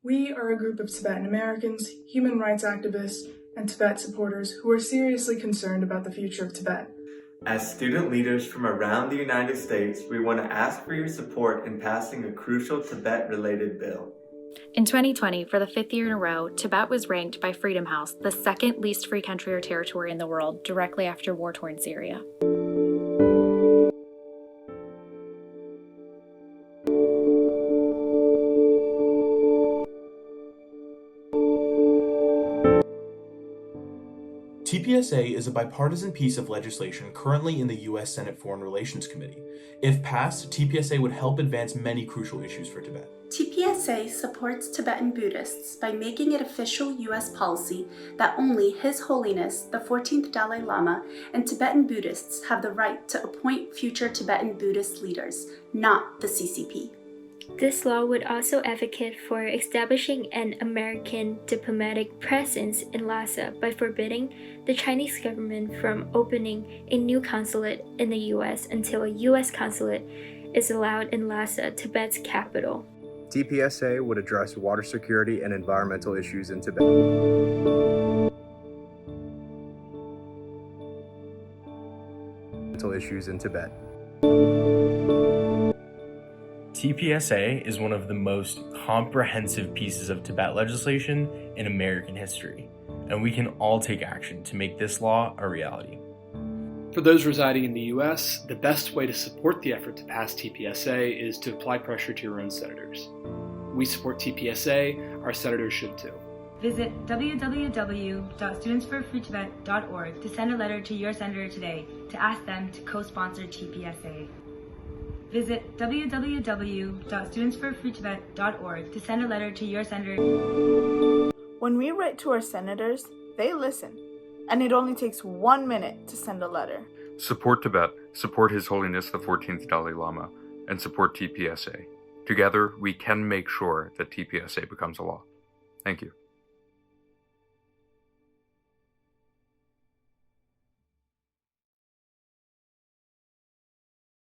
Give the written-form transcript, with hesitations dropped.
We are a group of Tibetan Americans, human rights activists, and Tibet supporters who are seriously concerned about the future of Tibet. As student leaders from around the United States, we want to ask for your support in passing a crucial Tibet-related bill. In 2020, for the 5th year in a row, Tibet was ranked by Freedom House the second least free country or territory in the world, directly after war-torn Syria. TPSA is a bipartisan piece of legislation currently in the U.S. Senate Foreign Relations Committee. If passed, TPSA would help advance many crucial issues for Tibet. TPSA supports Tibetan Buddhists by making it official U.S. policy that only His Holiness, the 14th Dalai Lama, and Tibetan Buddhists have the right to appoint future Tibetan Buddhist leaders, not the CCP. This law would also advocate for establishing an American diplomatic presence in Lhasa by forbidding the Chinese government from opening a new consulate in the U.S. until a U.S. consulate is allowed in Lhasa, Tibet's capital. TPSA would address water security and environmental issues in Tibet. TPSA is one of the most comprehensive pieces of Tibet legislation in American history, and we can all take action to make this law a reality. For those residing in the U.S., the best way to support the effort to pass TPSA is to apply pressure to your own senators. We support TPSA, our senators should too. Visit www.studentsforfreetibet.org to send a letter to your senator today to ask them to co-sponsor TPSA. Visit www.studentsforfreetibet.org to send a letter to your senator. When we write to our senators, they listen, and it only takes 1 minute to send a letter. Support Tibet, support His Holiness the 14th Dalai Lama, and support TPSA. Together, we can make sure that TPSA becomes a law. Thank you.